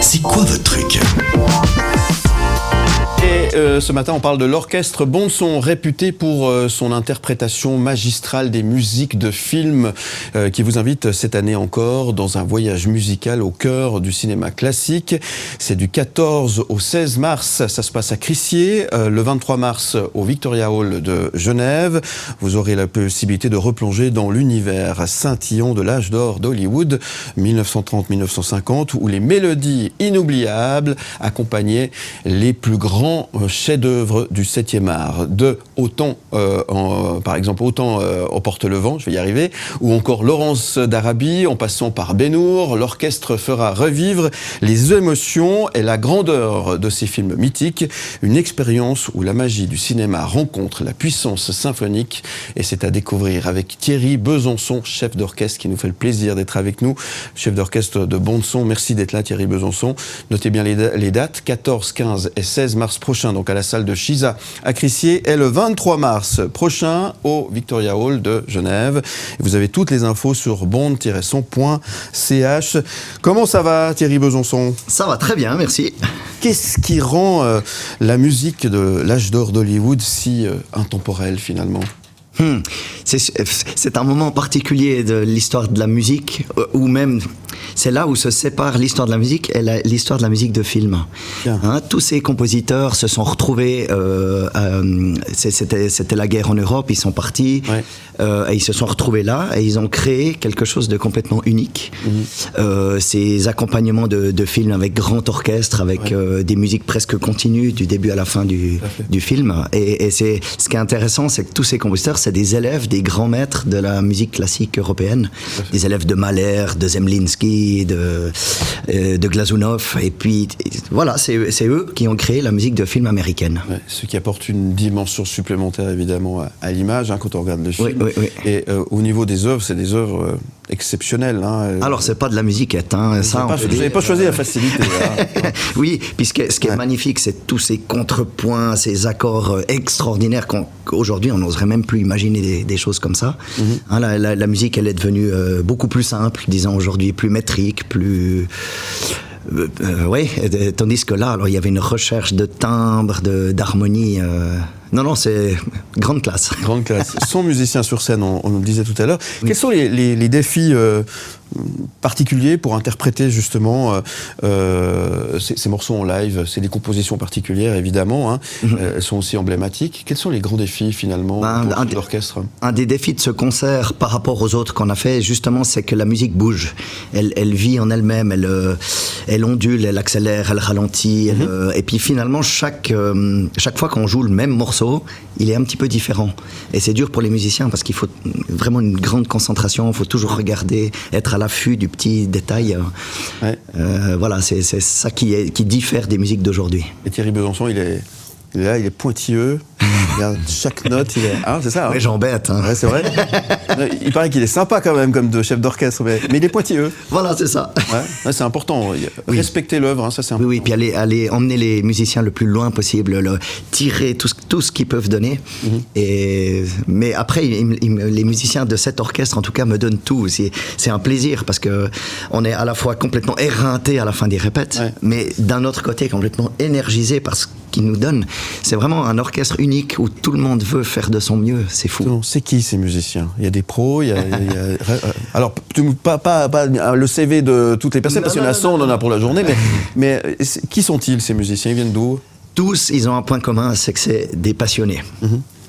C'est quoi votre truc ? Et ce matin, on parle de l'orchestre Bon-Son, réputé pour son interprétation magistrale des musiques de films, qui vous invite cette année encore dans un voyage musical au cœur du cinéma classique. C'est du 14 au 16 mars, ça se passe à Crissier, le 23 mars au Victoria Hall de Genève. Vous aurez la possibilité de replonger dans l'univers scintillant de l'âge d'or d'Hollywood, 1930-1950, où les mélodies inoubliables accompagnaient les plus grands chefs-d'œuvre du 7e art, de Autant, par exemple, Autant au Porte-le-Vent, je vais y arriver, ou encore Laurence d'Arabie, en passant par Ben-Hur. L'orchestre fera revivre les émotions et la grandeur de ces films mythiques, une expérience où la magie du cinéma rencontre la puissance symphonique, et c'est à découvrir avec Thierry Besançon, chef d'orchestre, qui nous fait le plaisir d'être avec nous, chef d'orchestre de Bon-Son. Merci d'être là, Thierry Besançon. Notez bien les dates, 14, 15 et 16 mars prochain, donc à la salle de Chisa à Crissier, et le 23 mars prochain au Victoria Hall de Genève. Vous avez toutes les infos sur bond-son.ch. Comment ça va, Thierry Besançon ? Ça va très bien, merci. Qu'est-ce qui rend la musique de l'âge d'or d'Hollywood si intemporelle finalement ? C'est un moment particulier de l'histoire de la musique, ou même c'est là où se sépare l'histoire de la musique et l'histoire de la musique de film. Tous ces compositeurs se sont retrouvés, c'était la guerre en Europe, ils sont partis, et ils se sont retrouvés là, et ils ont créé quelque chose de complètement unique. Ces accompagnements de films avec grand orchestre, avec des musiques presque continues du début à la fin du film. Et ce qui est intéressant, c'est que tous ces compositeurs, c'est des élèves, des grands maîtres de la musique classique européenne, des élèves de Mahler, de Zemlinsky, de Glazunov, et puis voilà, c'est eux qui ont créé la musique de film américaine. Ce qui apporte une dimension supplémentaire évidemment à l'image quand on regarde le film. Et au niveau des œuvres, c'est des œuvres exceptionnelles. Alors c'est pas de la musiquette, ça. Vous n'avez pas choisi la facilité. Oui, puis ce qui est magnifique, c'est tous ces contrepoints, ces accords extraordinaires qu'aujourd'hui on n'oserait même plus imaginer des choses comme ça. La musique, elle est devenue beaucoup plus simple, disons aujourd'hui, plus métrique, plus... tandis que là, alors, il y avait une recherche de timbre, d'harmonie. Non, c'est grande classe. Grande classe. 100 musiciens sur scène, on le disait tout à l'heure. Quels sont les défis particuliers pour interpréter justement ces morceaux en live? C'est des compositions particulières, évidemment. Elles sont aussi emblématiques. Quels sont les grands défis, finalement, pour l'orchestre? Un des défis de ce concert, par rapport aux autres qu'on a fait, justement, c'est que la musique bouge. Elle vit en elle-même, elle ondule, elle accélère, elle ralentit. Et puis finalement, chaque fois qu'on joue le même morceau, il est un petit peu différent. Et c'est dur pour les musiciens parce qu'il faut vraiment une grande concentration, il faut toujours regarder, être à l'affût du petit détail. Voilà, c'est ça qui diffère des musiques d'aujourd'hui. Et Thierry Besançon, il est là, il est pointilleux. Regarde, chaque note, il est... c'est ça. Oui, j'embête. Ouais, c'est vrai. Il paraît qu'il est sympa quand même, comme de chef d'orchestre, mais il est pointilleux. Voilà, c'est ça. C'est important. Respecter l'œuvre, ça c'est important. Oui, puis aller emmener les musiciens le plus loin possible, tirer tout ce qu'ils peuvent donner. Mais après, les musiciens de cet orchestre, en tout cas, me donnent tout. C'est un plaisir, parce qu'on est à la fois complètement éreinté à la fin des répètes, mais d'un autre côté, complètement énergisé par ce qu'ils nous donnent. C'est vraiment un orchestre unique où tout le monde veut faire de son mieux. C'est fou. C'est qui ces musiciens ? Il y a des pros, alors pas le CV de toutes les personnes, parce qu'il y en a 100, on en a pour la journée, mais qui sont-ils ces musiciens ? Ils viennent d'où ? Tous, ils ont un point commun, c'est que c'est des passionnés.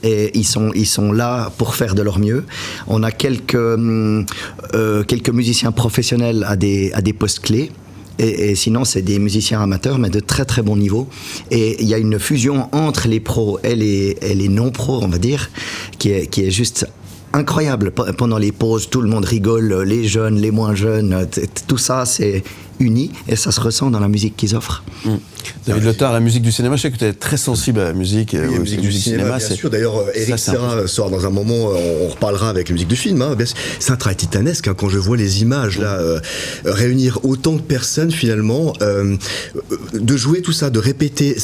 Et ils sont là pour faire de leur mieux. On a quelques musiciens professionnels à des postes clés. Et sinon, c'est des musiciens amateurs, mais de très très bon niveau. Et il y a une fusion entre les pros et les non-pros, on va dire, qui est juste incroyable. Pendant les pauses, tout le monde rigole, les jeunes, les moins jeunes, tout ça, c'est uni, et ça se ressent dans la musique qu'ils offrent. David Lothar, la musique du cinéma, je sais que tu es très sensible à la musique. Oui, la musique du cinéma, bien sûr. D'ailleurs, Eric Serra sort dans un moment, on reparlera avec la musique du film. C'est un travail titanesque, quand je vois les images, là, réunir autant de personnes, finalement, de jouer tout ça, de répéter.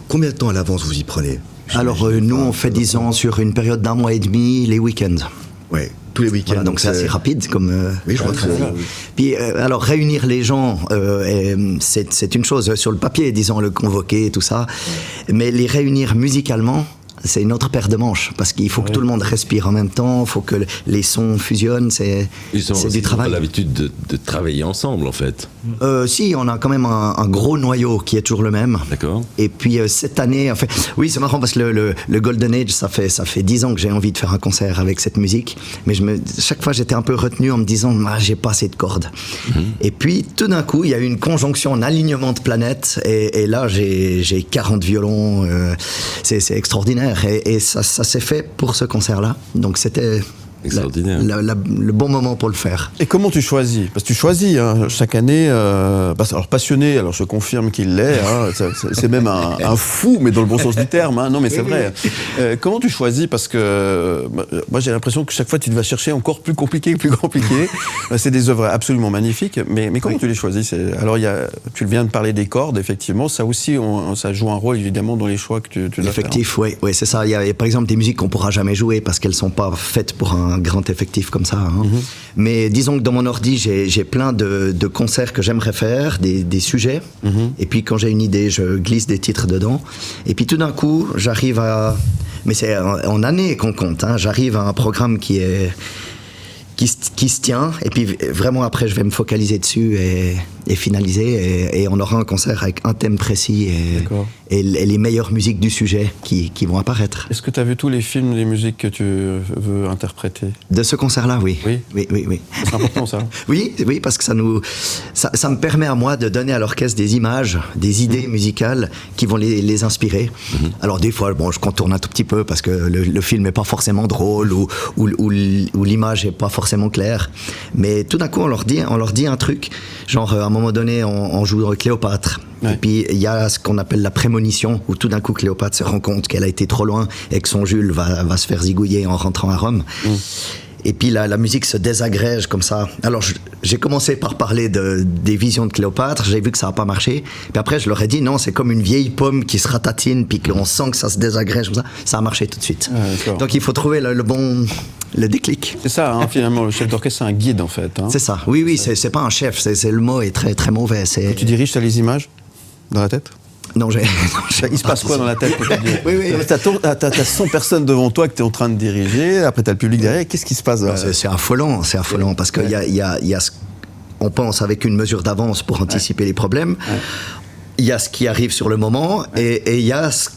Combien de temps à l'avance vous y prenez ? Alors, nous, on fait, disons, sur une période d'1 mois et demi, les week-ends. Ouais. Tous les week-ends. Voilà, donc c'est assez rapide comme. Oui, je vois très bien. Puis alors réunir les gens, c'est une chose sur le papier, disons le convoquer, tout ça, mais les réunir musicalement. C'est une autre paire de manches, parce qu'il faut que tout le monde respire en même temps, il faut que les sons fusionnent, c'est du travail. Ils ont l'habitude de travailler ensemble, en fait. Si, on a quand même un gros noyau qui est toujours le même. D'accord. Et puis cette année, en fait, oui, c'est marrant parce que le Golden Age, ça fait 10 ans que j'ai envie de faire un concert avec cette musique, mais chaque fois j'étais un peu retenu en me disant, j'ai pas assez de cordes. Et puis tout d'un coup, il y a eu une conjonction, un alignement de planètes, et là j'ai 40 violons, c'est extraordinaire. Et ça s'est fait pour ce concert-là. Donc c'était extraordinaire. Le bon moment pour le faire. Et comment tu choisis? Parce que tu choisis chaque année. Alors passionné, alors je confirme qu'il l'est. C'est même un fou, mais dans le bon sens du terme. Non, mais c'est vrai. Comment tu choisis? Parce que moi j'ai l'impression que chaque fois tu vas chercher encore plus compliqué. C'est des œuvres absolument magnifiques. Mais comment tu les choisis? Alors tu viens de parler des cordes, effectivement. Ça aussi, ça joue un rôle évidemment dans les choix que tu dois faire. Effectif, oui, c'est ça. Il y a par exemple des musiques qu'on pourra jamais jouer parce qu'elles sont pas faites pour un grand effectif comme ça. Mais disons que dans mon ordi, j'ai plein de concerts que j'aimerais faire, des sujets. Et puis quand j'ai une idée, je glisse des titres dedans. Et puis tout d'un coup, j'arrive à... Mais c'est en années qu'on compte. J'arrive à un programme qui se tient. Et puis vraiment après, je vais me focaliser dessus et finaliser. Et on aura un concert avec un thème précis et les meilleures musiques du sujet qui vont apparaître. Est-ce que tu as vu tous les films, les musiques que tu veux interpréter? De ce concert-là, oui. Oui. C'est important, ça. Oui, parce que ça me permet à moi de donner à l'orchestre des images, des idées musicales qui vont les inspirer. Alors des fois, je contourne un tout petit peu parce que le film n'est pas forcément drôle ou l'image n'est pas forcément claire. Mais tout d'un coup, on leur dit un truc, genre à un moment donné, on joue Cléopâtre. Et puis il y a ce qu'on appelle la prémonition, où tout d'un coup Cléopâtre se rend compte qu'elle a été trop loin et que son Jules va se faire zigouiller en rentrant à Rome. Et puis la musique se désagrège comme ça. Alors j'ai commencé par parler des visions de Cléopâtre, j'ai vu que ça n'a pas marché. Puis après je leur ai dit non, c'est comme une vieille pomme qui se ratatine, puis qu'on sent que ça se désagrège comme ça. Ça a marché tout de suite. Donc il faut trouver le déclic. C'est ça, finalement, le chef d'orchestre, c'est un guide en fait. C'est ça, oui, c'est pas un chef, le mot est très, très mauvais. Quand tu diriges, tu as les images dans la tête? Non, il se passe quoi dans la tête? Oui. T'as 100 personnes devant toi que tu es en train de diriger, après t'as le public derrière, qu'est-ce qui se passe? C'est affolant, parce qu'il y a on pense avec une mesure d'avance pour anticiper les problèmes, il y a ce qui arrive sur le moment, et il y a ce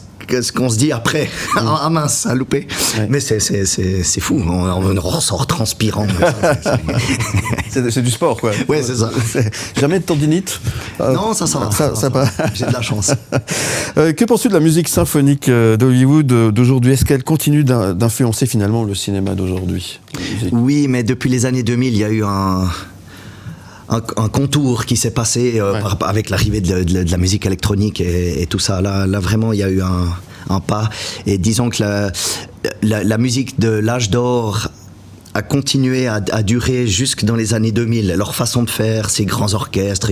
qu'on se dit après. Ah mince, ça a loupé. Mais c'est fou, on ressort transpirant. C'est du sport, quoi. Oui, c'est ça. Jamais de tendinite? Non, ça va. J'ai de la chance. Que penses-tu de la musique symphonique d'Hollywood d'aujourd'hui? Est-ce qu'elle continue d'influencer finalement le cinéma d'aujourd'hui? Oui, mais depuis les années 2000, il y a eu un contour qui s'est passé avec l'arrivée de la musique électronique et tout ça. Là, vraiment, il y a eu un pas. Et disons que la musique de l'âge d'or a continué à durer jusque dans les années 2000. Leur façon de faire, ces grands orchestres.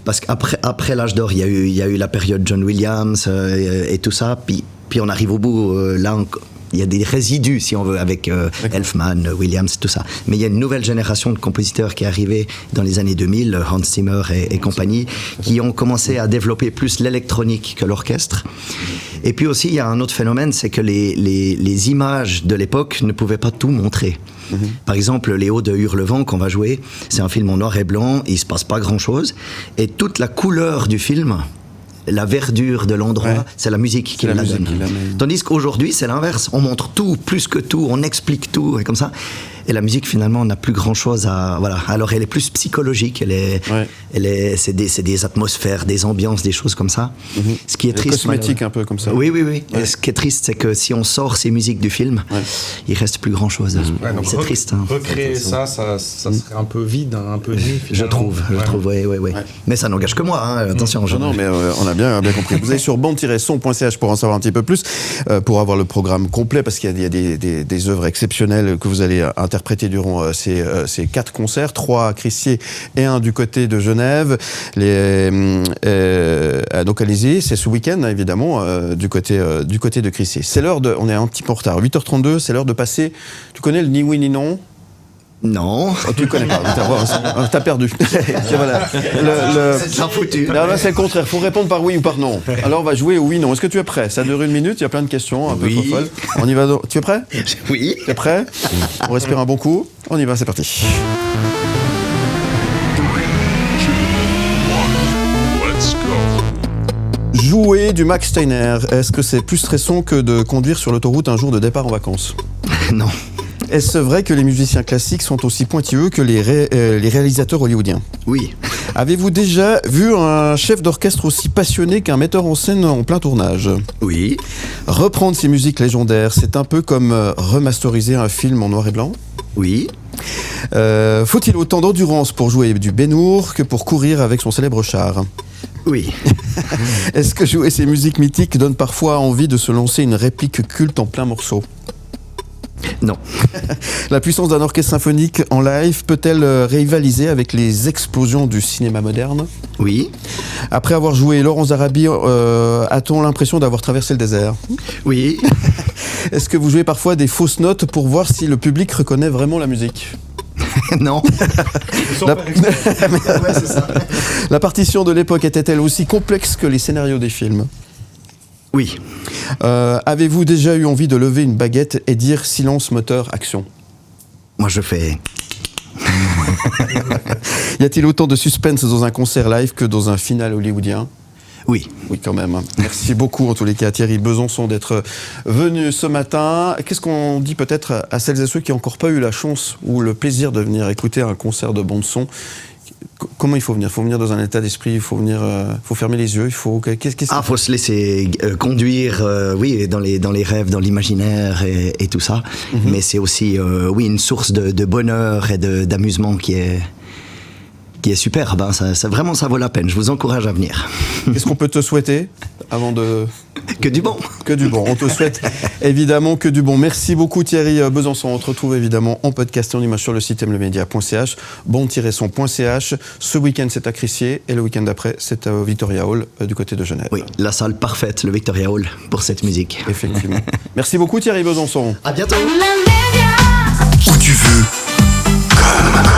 Parce qu'après l'âge d'or, il y a eu la période John Williams et tout ça. Puis on arrive au bout. Là, il y a des résidus, si on veut, avec Elfman, Williams, tout ça. Mais il y a une nouvelle génération de compositeurs qui est arrivée dans les années 2000, Hans Zimmer et compagnie, qui ont commencé à développer plus l'électronique que l'orchestre. Et puis aussi, il y a un autre phénomène, c'est que les images de l'époque ne pouvaient pas tout montrer. Par exemple, Les Hauts de Hurlevent qu'on va jouer, c'est un film en noir et blanc, il ne se passe pas grand-chose. Et toute la couleur du film, la verdure de l'endroit, c'est la musique qui la donne. Tandis qu'aujourd'hui, c'est l'inverse. On montre tout, plus que tout, on explique tout, et comme ça. Et la musique, finalement, n'a plus grand-chose à... Voilà. Alors, elle est plus psychologique, c'est des atmosphères, des ambiances, des choses comme ça. Ce qui est triste... cosmétique un peu comme ça. Oui. Et ce qui est triste, c'est que si on sort ces musiques du film, il reste plus grand-chose. C'est triste. Recréer ça serait un peu vide, un peu nu, finalement. Je trouve, oui. Mais ça n'engage que moi, attention. Non, mais on a bien compris. Vous allez sur bande-son.ch pour en savoir un petit peu plus, pour avoir le programme complet, parce qu'il y a des œuvres exceptionnelles que vous allez interpréter durant ces 4 concerts, 3 à Crissier et 1 du côté de Genève. Donc allez-y, c'est ce week-end évidemment du côté de Crissier. C'est l'heure on est un petit peu en retard, 8h32, c'est l'heure de passer. Tu connais le ni oui ni non? Non. Oh, tu connais pas, t'as perdu. Voilà. C'est bien foutu. Non, là, c'est le contraire, il faut répondre par oui ou par non. Alors on va jouer au oui-non. Est-ce que tu es prêt? Ça dure 1 minute, il y a plein de questions, un peu folles. On y va. Tu es prêt? Oui. Tu es prêt? On respire un bon coup. On y va, c'est parti. Jouer du Max Steiner, est-ce que c'est plus stressant que de conduire sur l'autoroute un jour de départ en vacances? Non. Est-ce vrai que les musiciens classiques sont aussi pointilleux que les réalisateurs hollywoodiens? Oui. Avez-vous déjà vu un chef d'orchestre aussi passionné qu'un metteur en scène en plein tournage? Oui. Reprendre ces musiques légendaires, c'est un peu comme remasteriser un film en noir et blanc? Oui. Faut-il autant d'endurance pour jouer du Ben-Hur que pour courir avec son célèbre char? Oui. Est-ce que jouer ces musiques mythiques donne parfois envie de se lancer une réplique culte en plein morceau? Non. La puissance d'un orchestre symphonique en live peut-elle rivaliser avec les explosions du cinéma moderne? Oui. Après avoir joué Laurence Darabi, a-t-on l'impression d'avoir traversé le désert? Oui. Est-ce que vous jouez parfois des fausses notes pour voir si le public reconnaît vraiment la musique? Non. Ouais, c'est ça. La partition de l'époque était-elle aussi complexe que les scénarios des films? Oui. Avez-vous déjà eu envie de lever une baguette et dire silence, moteur, action? Moi, je fais... Y a-t-il autant de suspense dans un concert live que dans un final hollywoodien? Oui. Oui, quand même. Merci beaucoup, en tous les cas, Thierry Besançon, d'être venu ce matin. Qu'est-ce qu'on dit peut-être à celles et ceux qui n'ont encore pas eu la chance ou le plaisir de venir écouter un concert de bande-son? Comment il faut venir? Il faut venir dans un état d'esprit, il faut venir, faut fermer les yeux, il faut... faut se laisser conduire, oui, dans les rêves, dans l'imaginaire et tout ça. Mm-hmm. Mais c'est aussi, oui, une source de bonheur et d'amusement qui est super. Ben, vraiment, ça vaut la peine. Je vous encourage à venir. Qu'est-ce qu'on peut te souhaiter avant de... Que du bon. Que du bon. On te souhaite évidemment que du bon. Merci beaucoup Thierry Besançon. On te retrouve évidemment en podcast et en image sur le site mlemedia.ch, bon-son.ch. Ce week-end, c'est à Crissier et le week-end d'après, c'est au Victoria Hall du côté de Genève. Oui, la salle parfaite, le Victoria Hall, pour cette musique. Effectivement. Merci beaucoup Thierry Besançon. À bientôt. Où tu veux, comme